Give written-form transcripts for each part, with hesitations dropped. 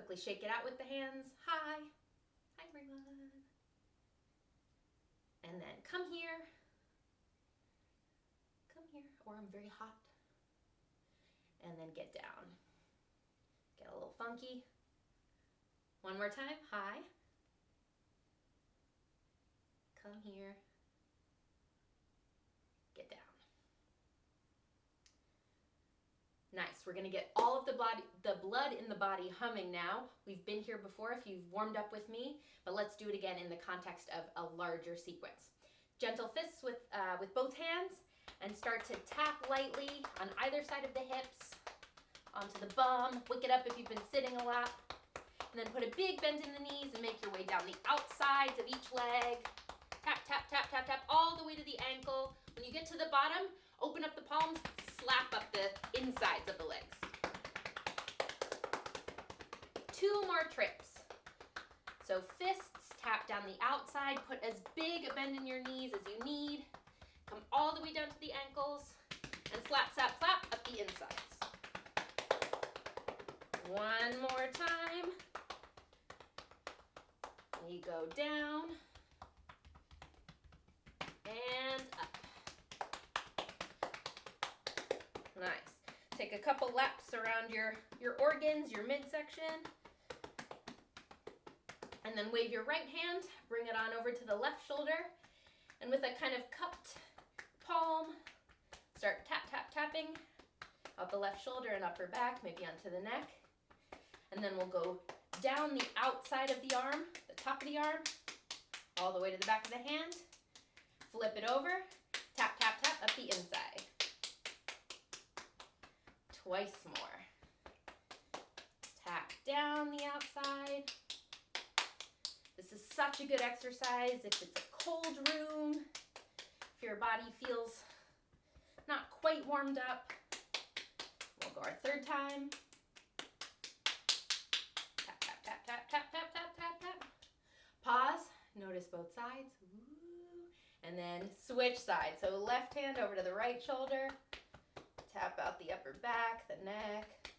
quickly shake it out with the hands. Hi. Hi, everyone. And then come here. Come here, or I'm very hot. And then get down. Get a little funky. One more time. Hi. Come here. Get down. Nice. We're going to get all of the blood in the body humming now. We've been here before if you've warmed up with me, but let's do it again in the context of a larger sequence. Gentle fists with both hands, and start to tap lightly on either side of the hips, onto the bum. Wake it up if you've been sitting a lot. And then put a big bend in the knees and make your way down the outsides of each leg. Tap, tap, tap, tap, tap, all the way to the ankle. When you get to the bottom, open up the palms, slap up the insides of the legs. 2 more trips. So fists, tap down the outside, put as big a bend in your knees as you need. Come all the way down to the ankles, and slap, slap, slap up the insides. One more time. You go down and up. Nice. Take a couple laps around your organs, your midsection. And then wave your right hand, bring it on over to the left shoulder. And with a kind of cupped palm, start tap, tap, tapping out the left shoulder and upper back, maybe onto the neck. And then we'll go down the outside of the arm, the top of the arm, all the way to the back of the hand. Flip it over, tap, tap, tap up the inside. Twice more. Tap down the outside. This is such a good exercise if it's a cold room, if your body feels not quite warmed up. We'll go our third time. Tap, tap, tap, tap, tap, tap, tap, tap, tap. Pause, notice both sides. Ooh. And then switch sides. So left hand over to the right shoulder. Tap out the upper back, the neck.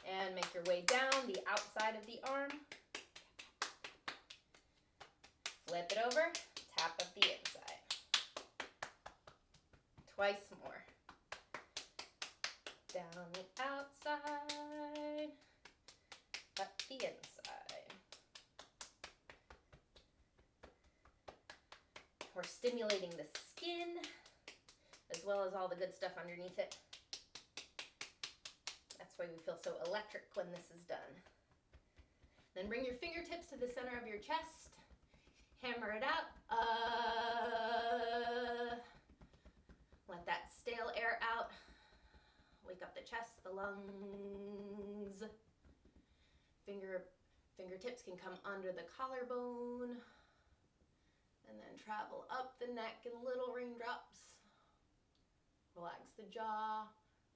And make your way down the outside of the arm. Flip it over, tap up the inside. Twice more. Down the outside, up the inside. We're stimulating the skin, as well as all the good stuff underneath it. That's why we feel so electric when this is done. Then bring your fingertips to the center of your chest. Hammer it out. Let that stale air out. Wake up the chest, the lungs. Fingertips can come under the collarbone. And then travel up the neck in little raindrops. Relax the jaw.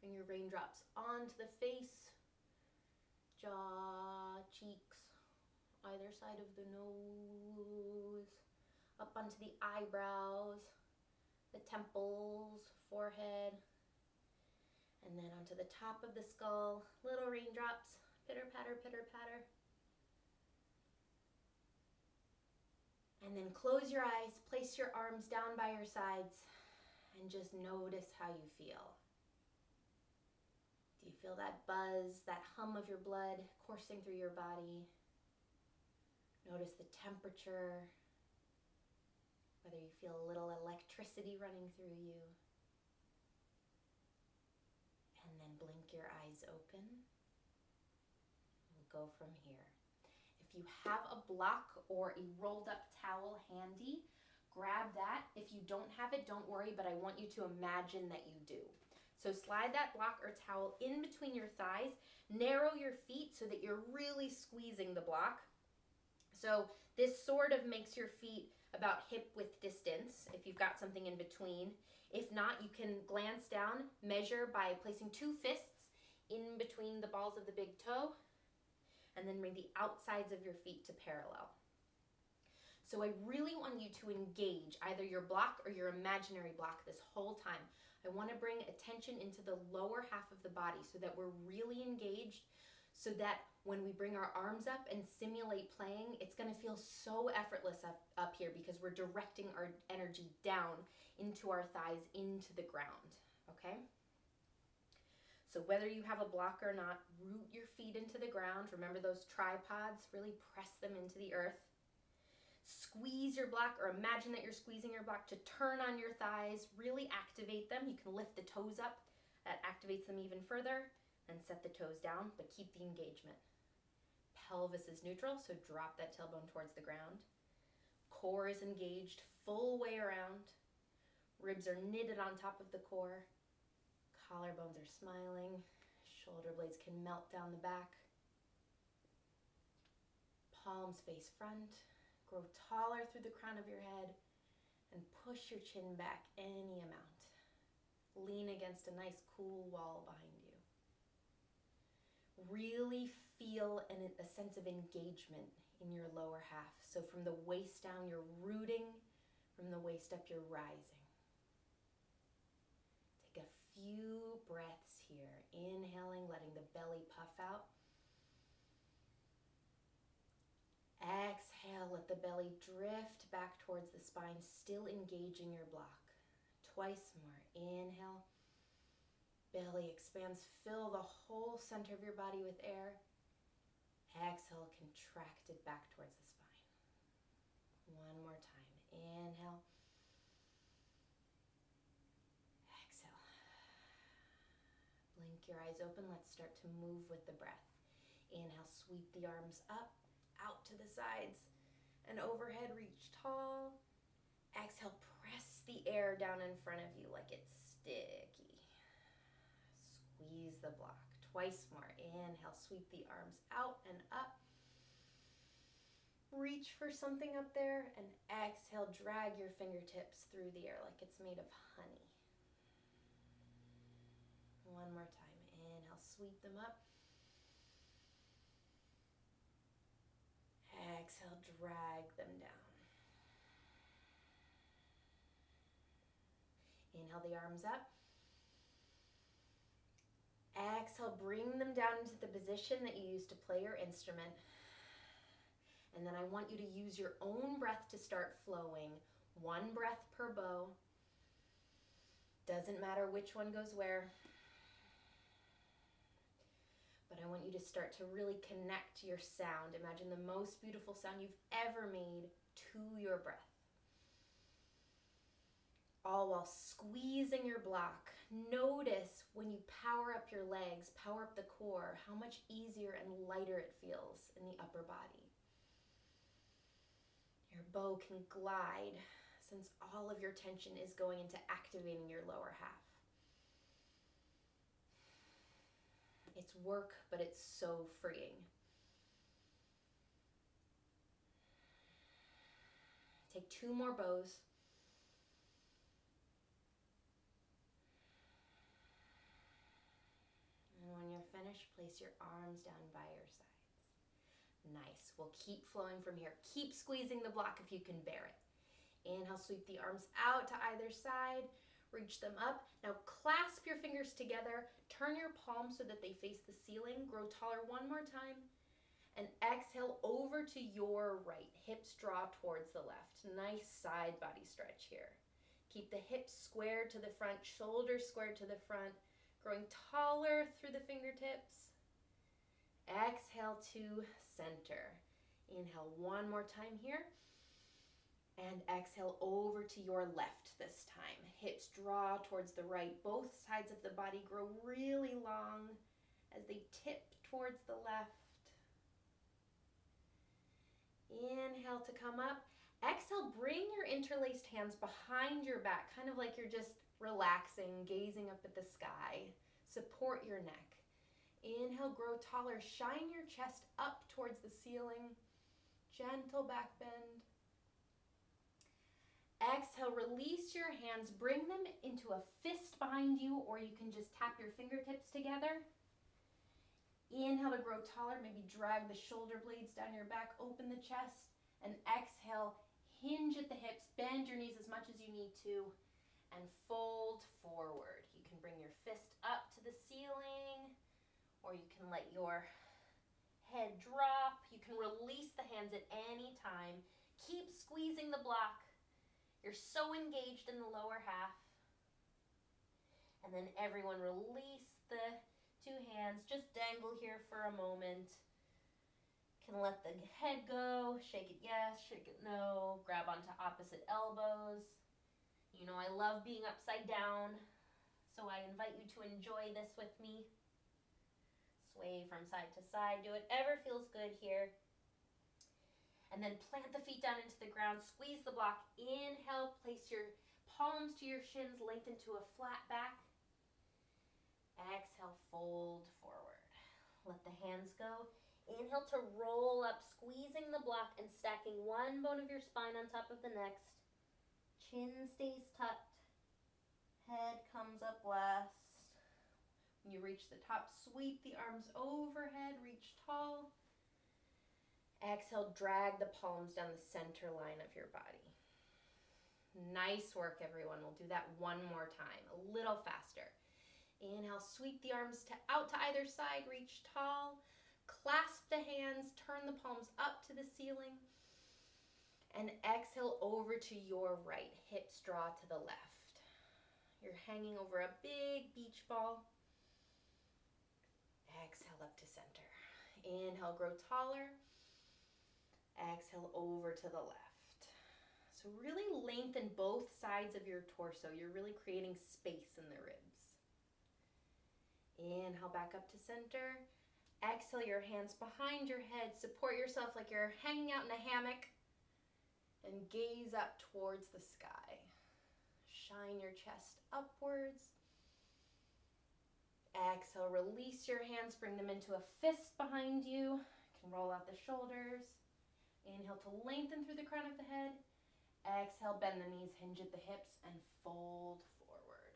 Bring your raindrops onto the face. Jaw, cheeks, either side of the nose, up onto the eyebrows, the temples, forehead, and then onto the top of the skull, little raindrops, pitter patter, pitter patter. And then close your eyes, place your arms down by your sides, and just notice how you feel. Do you feel that buzz, that hum of your blood coursing through your body? Notice the temperature, whether you feel a little electricity running through you. And then blink your eyes open. We'll go from here. If you have a block or a rolled up towel handy, grab that. If you don't have it, don't worry, but I want you to imagine that you do. So slide that block or towel in between your thighs, narrow your feet so that you're really squeezing the block. So this sort of makes your feet about hip width distance if you've got something in between. If not, you can glance down, measure by placing 2 fists in between the balls of the big toe, and then bring the outsides of your feet to parallel. So I really want you to engage either your block or your imaginary block this whole time. I want to bring attention into the lower half of the body so that we're really engaged, so that when we bring our arms up and simulate playing, it's going to feel so effortless up here because we're directing our energy down into our thighs, into the ground, okay? So whether you have a block or not, root your feet into the ground. Remember those tripods, really press them into the earth. Squeeze your block, or imagine that you're squeezing your block to turn on your thighs, really activate them. You can lift the toes up, that activates them even further, and set the toes down, but keep the engagement. Pelvis is neutral, so drop that tailbone towards the ground. Core is engaged full way around. Ribs are knitted on top of the core. Collarbones are smiling. Shoulder blades can melt down the back. Palms face front. Grow taller through the crown of your head and push your chin back any amount. Lean against a nice cool wall behind you. Really feel a sense of engagement in your lower half. So from the waist down, you're rooting. From the waist up, you're rising. Take a few breaths here. Inhaling, letting the belly puff out. Exhale, let the belly drift back towards the spine, still engaging your block. Twice more. Inhale. Belly expands. Fill the whole center of your body with air. Exhale, contract it back towards the spine. One more time. Inhale. Exhale. Blink your eyes open. Let's start to move with the breath. Inhale, sweep the arms up, out to the sides, and overhead, reach tall. Exhale, press the air down in front of you like it's sticky. Squeeze the block. Twice more. Inhale, sweep the arms out and up. Reach for something up there, and exhale, drag your fingertips through the air like it's made of honey. One more time. Inhale, sweep them up. Exhale, drag them down. Inhale the arms up. Exhale, bring them down into the position that you used to play your instrument. And then I want you to use your own breath to start flowing. One breath per bow. Doesn't matter which one goes where. But I want you to start to really connect your sound. Imagine the most beautiful sound you've ever made to your breath. All while squeezing your block. Notice when you power up your legs, power up the core, how much easier and lighter it feels in the upper body. Your bow can glide since all of your tension is going into activating your lower half. It's work, but it's so freeing. Take 2 more bows. And when you're finished, place your arms down by your sides. Nice. We'll keep flowing from here. Keep squeezing the block if you can bear it. Inhale, sweep the arms out to either side. Reach them up. Now clasp your fingers together. Turn your palms so that they face the ceiling. Grow taller one more time. And exhale over to your right. Hips draw towards the left. Nice side body stretch here. Keep the hips squared to the front, shoulders squared to the front. Growing taller through the fingertips. Exhale to center. Inhale one more time here. And exhale over to your left this time. Hips draw towards the right. Both sides of the body grow really long as they tip towards the left. Inhale to come up. Exhale, bring your interlaced hands behind your back, kind of like you're just relaxing, gazing up at the sky. Support your neck. Inhale, grow taller. Shine your chest up towards the ceiling. Gentle back bend. Exhale, release your hands. Bring them into a fist behind you, or you can just tap your fingertips together. Inhale to grow taller. Maybe drag the shoulder blades down your back. Open the chest. And exhale, hinge at the hips. Bend your knees as much as you need to. And fold forward. You can bring your fist up to the ceiling, or you can let your head drop. You can release the hands at any time. Keep squeezing the block. You're so engaged in the lower half. And then everyone release the two hands. Just dangle here for a moment. Can let the head go. Shake it yes, shake it no. Grab onto opposite elbows. You know I love being upside down, so I invite you to enjoy this with me. Sway from side to side. Do whatever feels good here. And then plant the feet down into the ground. Squeeze the block. Inhale, place your palms to your shins, lengthen to a flat back. Exhale, fold forward. Let the hands go. Inhale to roll up, squeezing the block and stacking one bone of your spine on top of the next. Chin stays tucked. Head comes up last. When you reach the top, sweep the arms overhead, reach tall. Exhale, drag the palms down the center line of your body. Nice work, everyone. We'll do that one more time, a little faster. Inhale, sweep the arms out to either side, reach tall. Clasp the hands, turn the palms up to the ceiling. And exhale over to your right, hips draw to the left. You're hanging over a big beach ball. Exhale up to center. Inhale, grow taller. Exhale over to the left. So really lengthen both sides of your torso. You're really creating space in the ribs. Inhale back up to center. Exhale your hands behind your head. Support yourself like you're hanging out in a hammock. And gaze up towards the sky. Shine your chest upwards. Exhale, release your hands, bring them into a fist behind you. You can roll out the shoulders. Inhale to lengthen through the crown of the head. Exhale, bend the knees, hinge at the hips, and fold forward.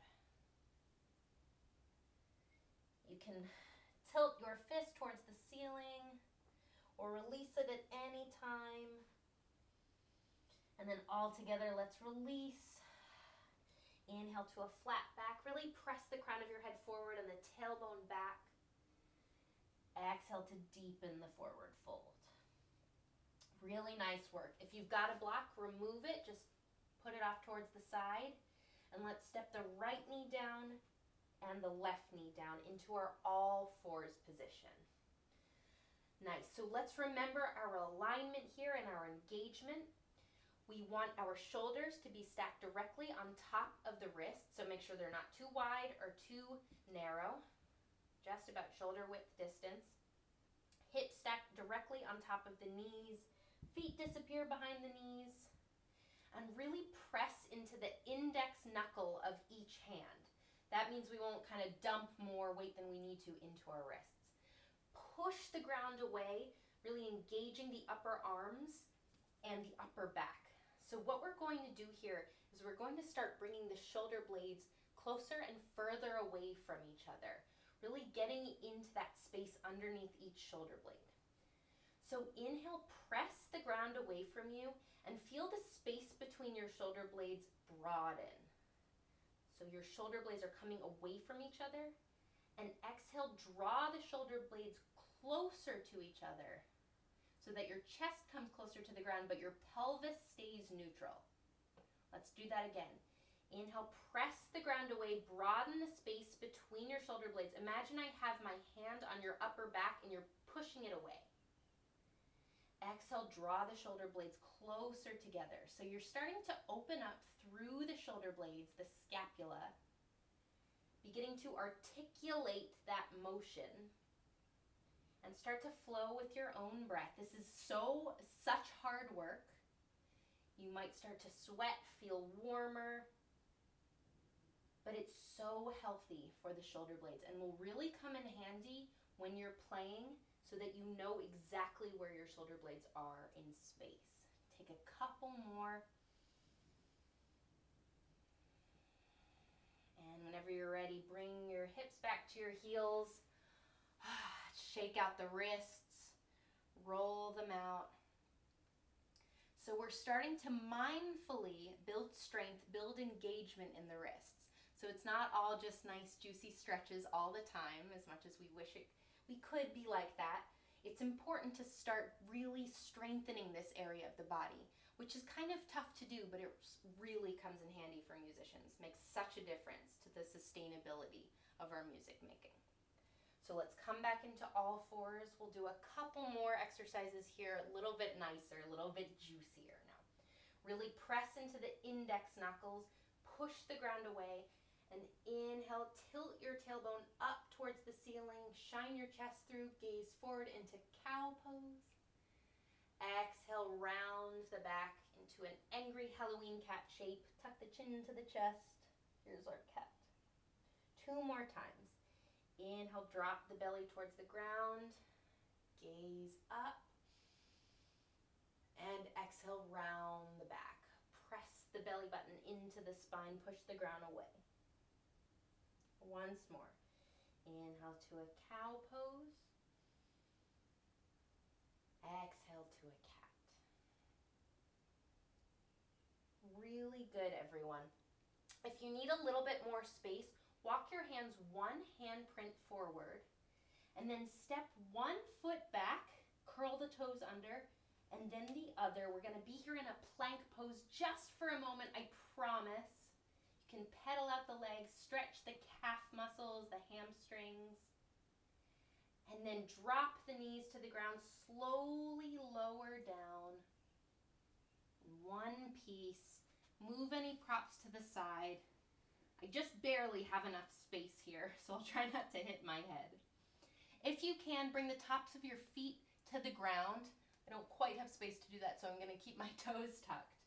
You can tilt your fist towards the ceiling or release it at any time. And then all together, let's release. Inhale to a flat back. Really press the crown of your head forward and the tailbone back. Exhale to deepen the forward fold. Really nice work. If you've got a block, remove it. Just put it off towards the side. And let's step the right knee down and the left knee down into our all fours position. Nice. So let's remember our alignment here and our engagement. We want our shoulders to be stacked directly on top of the wrists, so make sure they're not too wide or too narrow, just about shoulder width distance. Hips stacked directly on top of the knees, feet disappear behind the knees, and really press into the index knuckle of each hand. That means we won't kind of dump more weight than we need to into our wrists. Push the ground away, really engaging the upper arms and the upper back. So what we're going to do here is we're going to start bringing the shoulder blades closer and further away from each other, really getting into that space underneath each shoulder blade. So inhale, press the ground away from you and feel the space between your shoulder blades broaden. So your shoulder blades are coming away from each other. And exhale, draw the shoulder blades closer to each other, so that your chest comes closer to the ground, but your pelvis stays neutral. Let's do that again. Inhale, press the ground away, broaden the space between your shoulder blades. Imagine I have my hand on your upper back and you're pushing it away. Exhale, draw the shoulder blades closer together. So you're starting to open up through the shoulder blades, the scapula, beginning to articulate that motion. And start to flow with your own breath. This is such hard work. You might start to sweat, feel warmer. But it's so healthy for the shoulder blades and will really come in handy when you're playing so that you know exactly where your shoulder blades are in space. Take a couple more. And whenever you're ready, bring your hips back to your heels. Shake out the wrists, roll them out. So we're starting to mindfully build strength, build engagement in the wrists. So it's not all just nice juicy stretches all the time, as much as we wish we could be like that. it's important to start really strengthening this area of the body, which is kind of tough to do, but it really comes in handy for musicians. Makes such a difference to the sustainability of our music making. So let's come back into all fours. We'll do a couple more exercises here, a little bit nicer, a little bit juicier now. Really press into the index knuckles, push the ground away, and inhale, tilt your tailbone up towards the ceiling, shine your chest through, gaze forward into cow pose. Exhale, round the back into an angry Halloween cat shape. Tuck the chin into the chest. Here's our cat. 2 more times. Inhale, drop the belly towards the ground. Gaze up. And exhale, round the back. Press the belly button into the spine. Push the ground away. Once more. Inhale to a cow pose. Exhale to a cat. Really good, everyone. If you need a little bit more space, walk your hands 1 handprint forward, and then step 1 foot back, curl the toes under, and then the other. We're going to be here in a plank pose just for a moment, I promise. You can pedal out the legs, stretch the calf muscles, the hamstrings, and then drop the knees to the ground, slowly lower down. In one piece, move any props to the side. I just barely have enough space here, so I'll try not to hit my head. If you can, bring the tops of your feet to the ground. I don't quite have space to do that, so I'm going to keep my toes tucked.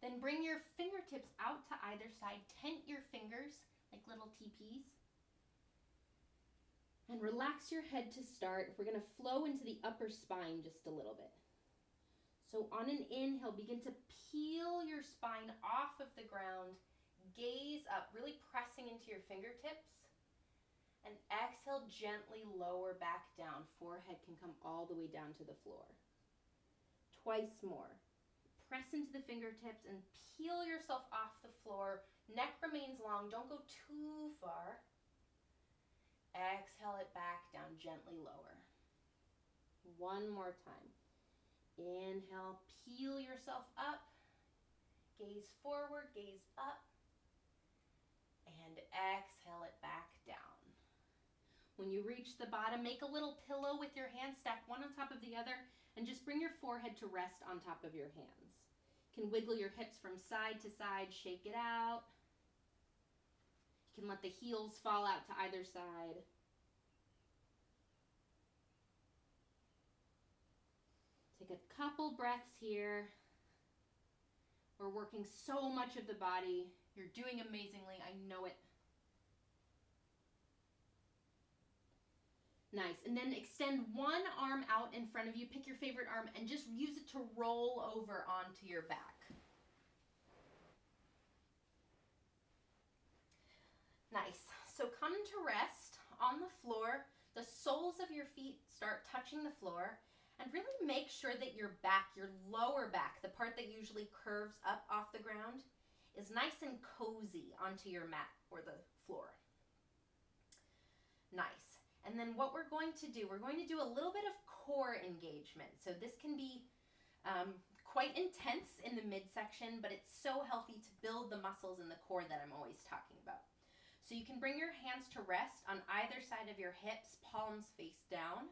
Then bring your fingertips out to either side. Tent your fingers like little teepees. And relax your head to start. We're going to flow into the upper spine just a little bit. So on an inhale, begin to peel your spine off of the ground. Gaze up, really pressing into your fingertips. And exhale, gently lower back down. Forehead can come all the way down to the floor. Twice more. Press into the fingertips and peel yourself off the floor. Neck remains long. Don't go too far. Exhale it back down, gently lower. One more time. Inhale, peel yourself up. Gaze forward, gaze up. And exhale it back down. When you reach the bottom, make a little pillow with your hands, stack one on top of the other, and just bring your forehead to rest on top of your hands. You can wiggle your hips from side to side, shake it out. You can let the heels fall out to either side. Take a couple breaths here. We're working so much of the body. You're doing amazingly, I know it. Nice, and then extend one arm out in front of you. Pick your favorite arm and just use it to roll over onto your back. Nice, so come to rest on the floor. The soles of your feet start touching the floor, and really make sure that your back, your lower back, the part that usually curves up off the ground, is nice and cozy onto your mat or the floor. Nice. And then what we're going to do a little bit of core engagement. So this can be quite intense in the midsection, but it's so healthy to build the muscles in the core that I'm always talking about. So you can bring your hands to rest on either side of your hips, palms face down.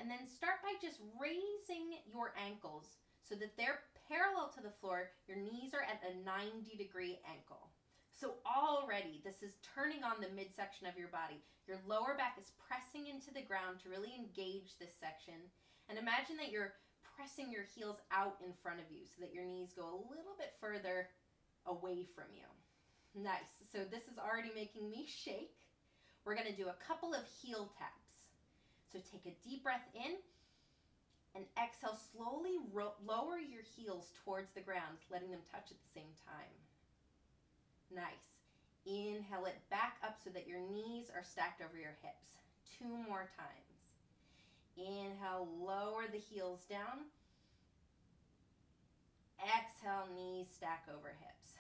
And then start by just raising your ankles so that they're parallel to the floor. Your knees are at a 90-degree angle. So already this is turning on the midsection of your body. Your lower back is pressing into the ground to really engage this section. And imagine that you're pressing your heels out in front of you so that your knees go a little bit further away from you. Nice. So this is already making me shake. We're going to do a couple of heel taps. So take a deep breath in and exhale. Slowly lower your heels towards the ground, letting them touch at the same time. Nice. Inhale it back up so that your knees are stacked over your hips. 2 more times. Inhale, lower the heels down. Exhale, knees stack over hips.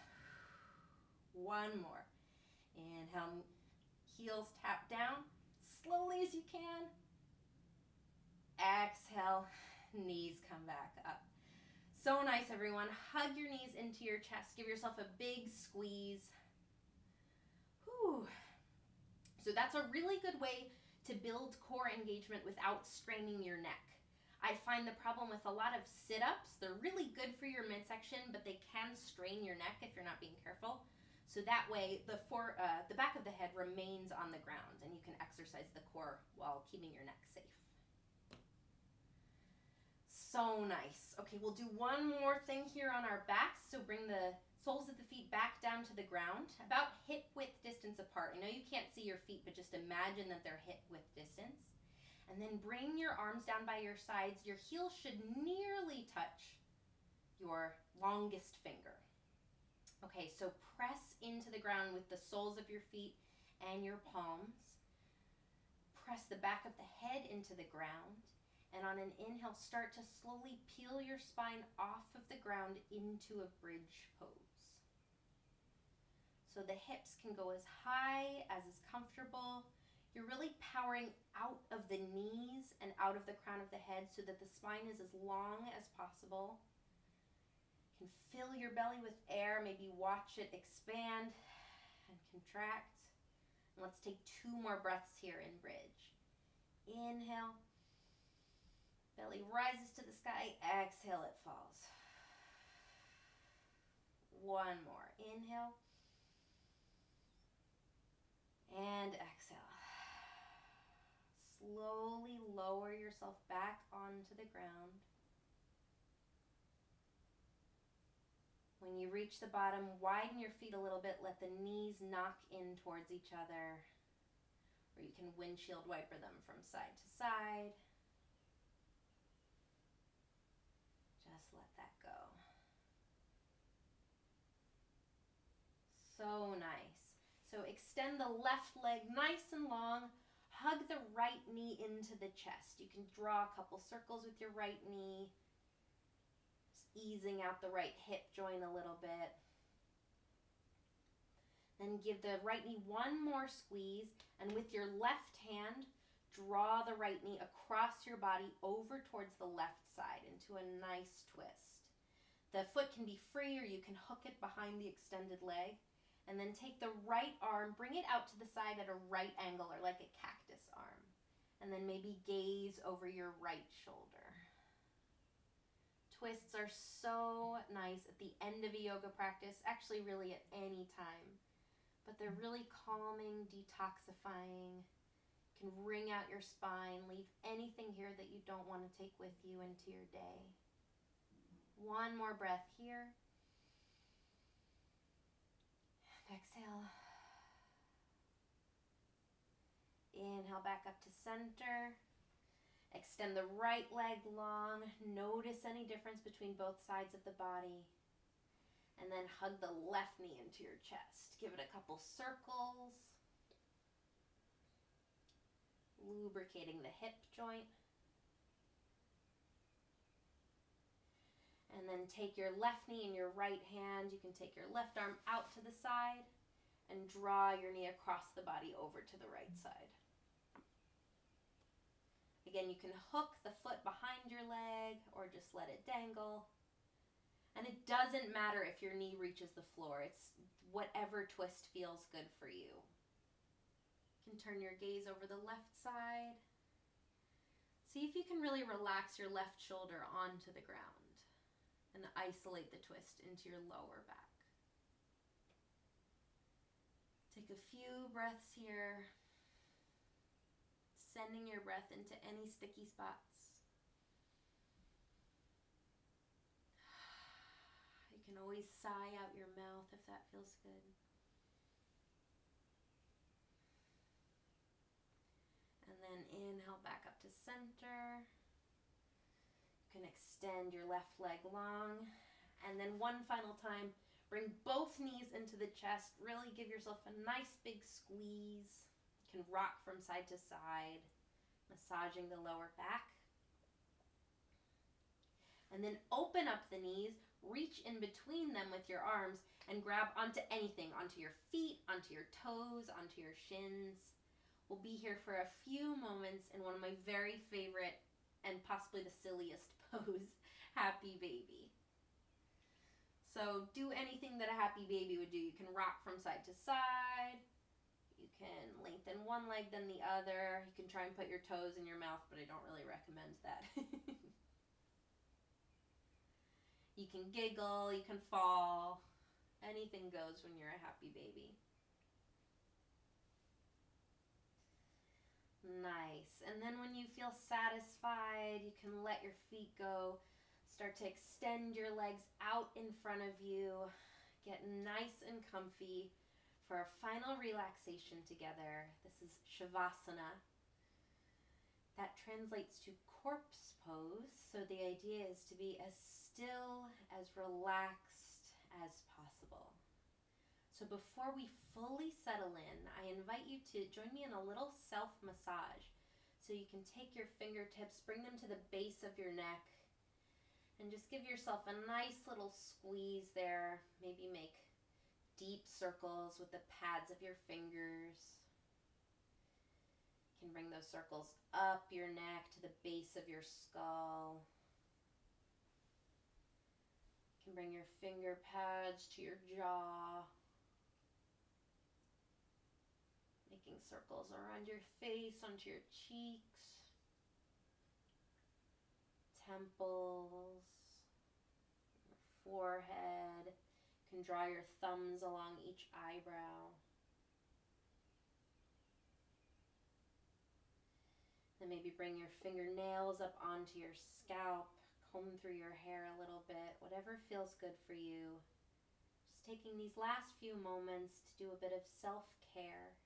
1 more. Inhale, heels tap down, slowly as you can. exhale, knees come back up. So nice, everyone. Hug your knees into your chest. Give yourself a big squeeze. Whew. So that's a really good way to build core engagement without straining your neck. I find the problem with a lot of sit-ups, they're really good for your midsection, but they can strain your neck if you're not being careful. So that way, the back of the head remains on the ground, and you can exercise the core while keeping your neck safe. So nice. Okay, we'll do one more thing here on our backs. So bring the soles of the feet back down to the ground, about hip width distance apart. I know you can't see your feet, but just imagine that they're hip width distance. And then bring your arms down by your sides. Your heels should nearly touch your longest finger. Okay, so press into the ground with the soles of your feet and your palms. Press the back of the head into the ground. And on an inhale, start to slowly peel your spine off of the ground into a bridge pose. So the hips can go as high as is comfortable. You're really powering out of the knees and out of the crown of the head so that the spine is as long as possible. You can fill your belly with air, maybe watch it expand and contract. And let's take 2 more breaths here in bridge. Inhale. Belly rises to the sky. Exhale, it falls. One more. Inhale. And exhale. Slowly lower yourself back onto the ground. When you reach the bottom, widen your feet a little bit. Let the knees knock in towards each other. Or you can windshield wiper them from side to side. Just let that go. So nice. So extend the left leg nice and long. Hug the right knee into the chest. You can draw a couple circles with your right knee. Just easing out the right hip joint a little bit. Then give the right knee one more squeeze. And with your left hand, draw the right knee across your body over towards the left side into a nice twist. The foot can be free or you can hook it behind the extended leg. And then take the right arm, bring it out to the side at a right angle or like a cactus arm. And then maybe gaze over your right shoulder. Twists are so nice at the end of a yoga practice, actually really at any time. But they're really calming, detoxifying. You can wring out your spine, leave anything here that you don't want to take with you into your day. One more breath here. Exhale. Inhale back up to center. Extend the right leg long. Notice any difference between both sides of the body. And then hug the left knee into your chest. Give it a couple circles. Lubricating the hip joint. And then take your left knee in your right hand. You can take your left arm out to the side and draw your knee across the body over to the right side. Again, you can hook the foot behind your leg or just let it dangle. And it doesn't matter if your knee reaches the floor. It's whatever twist feels good for you. You can turn your gaze over the left side. See if you can really relax your left shoulder onto the ground. And isolate the twist into your lower back. Take a few breaths here, sending your breath into any sticky spots. You can always sigh out your mouth if that feels good. And then inhale back up to center. You can extend your left leg long. And then one final time, bring both knees into the chest. Really give yourself a nice big squeeze. You can rock from side to side, massaging the lower back. And then open up the knees, reach in between them with your arms, and grab onto anything, onto your feet, onto your toes, onto your shins. We'll be here for a few moments in one of my very favorite and possibly the silliest pose, happy baby. So do anything that a happy baby would do. You can rock from side to side. You can lengthen one leg then the other. You can try and put your toes in your mouth, but I don't really recommend that. You can giggle, you can fall. Anything goes when you're a happy baby. Nice. And then when you feel satisfied, you can let your feet go. Start to extend your legs out in front of you. Get nice and comfy for our final relaxation together. This is Shavasana. That translates to corpse pose. So the idea is to be as still, as relaxed as possible. So before we fully settle in, I invite you to join me in a little self-massage. So you can take your fingertips, bring them to the base of your neck, and just give yourself a nice little squeeze there. Maybe make deep circles with the pads of your fingers. You can bring those circles up your neck to the base of your skull. You can bring your finger pads to your jaw. Making circles around your face, onto your cheeks, temples, your forehead. You can draw your thumbs along each eyebrow. Then maybe bring your fingernails up onto your scalp, comb through your hair a little bit, whatever feels good for you. Just taking these last few moments to do a bit of self-care.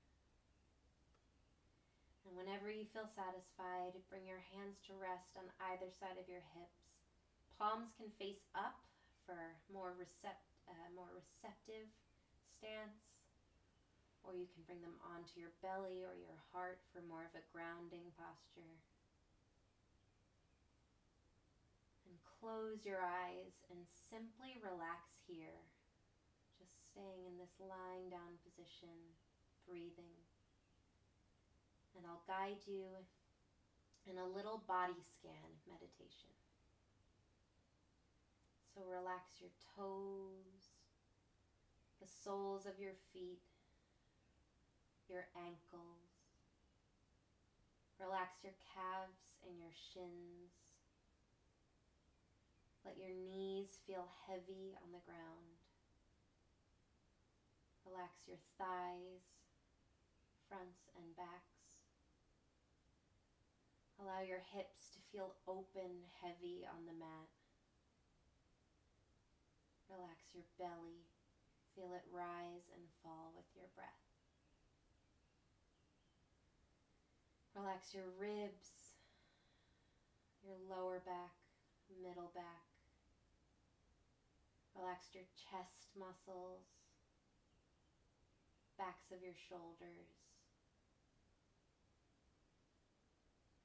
And whenever you feel satisfied, bring your hands to rest on either side of your hips. Palms can face up for more receptive stance, or you can bring them onto your belly or your heart for more of a grounding posture. And close your eyes and simply relax here, just staying in this lying down position, breathing. And I'll guide you in a little body scan meditation. So relax your toes, the soles of your feet, your ankles. Relax your calves and your shins. Let your knees feel heavy on the ground. Relax your thighs, fronts and backs. Allow your hips to feel open, heavy on the mat. Relax your belly. Feel it rise and fall with your breath. Relax your ribs, your lower back, middle back. Relax your chest muscles, backs of your shoulders.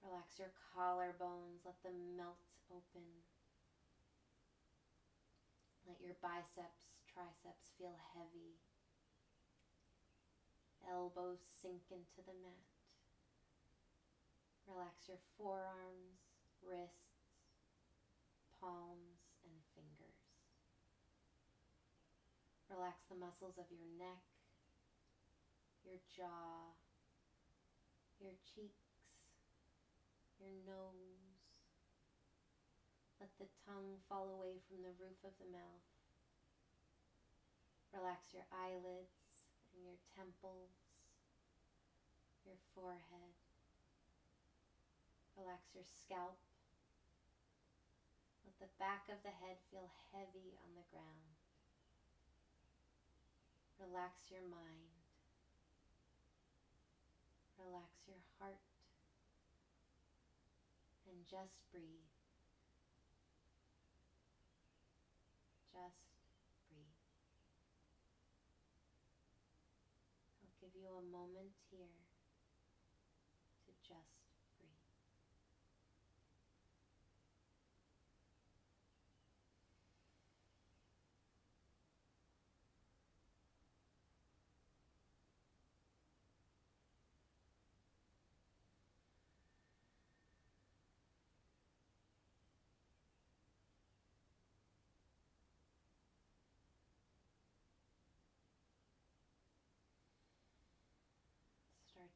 Relax your collarbones, let them melt open. Let your biceps, triceps feel heavy. Elbows sink into the mat. Relax your forearms, wrists, palms, and fingers. Relax the muscles of your neck, your jaw, your cheeks, your nose. Let the tongue fall away from the roof of the mouth. Relax your eyelids and your temples, your forehead. Relax your scalp. Let the back of the head feel heavy on the ground. Relax your mind. Relax your heart. And just breathe. Just breathe. I'll give you a moment here to just breathe.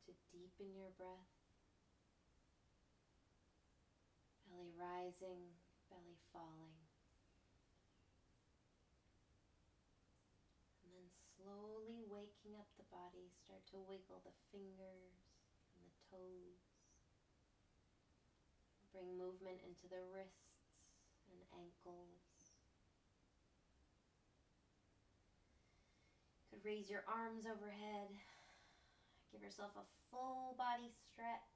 to deepen your breath. Belly rising, belly falling. And then slowly waking up the body, start to wiggle the fingers and the toes. Bring movement into the wrists and ankles. You could raise your arms overhead. Give yourself a full body stretch.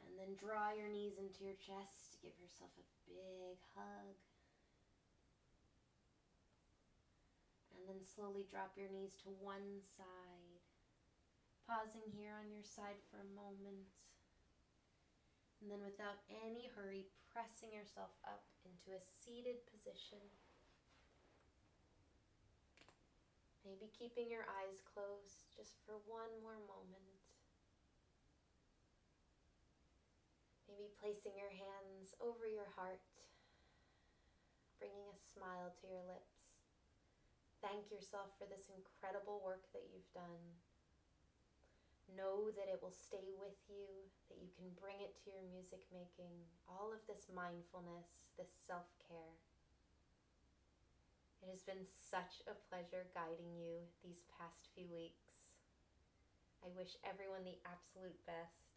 And then draw your knees into your chest. Give yourself a big hug. And then slowly drop your knees to one side. Pausing here on your side for a moment. And then without any hurry, pressing yourself up into a seated position. Maybe keeping your eyes closed just for one more moment. Maybe placing your hands over your heart, bringing a smile to your lips. Thank yourself for this incredible work that you've done. Know that it will stay with you, that you can bring it to your music making, all of this mindfulness, this self-care. It has been such a pleasure guiding you these past few weeks. I wish everyone the absolute best.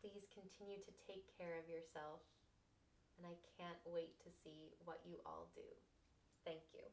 Please continue to take care of yourself, and I can't wait to see what you all do. Thank you.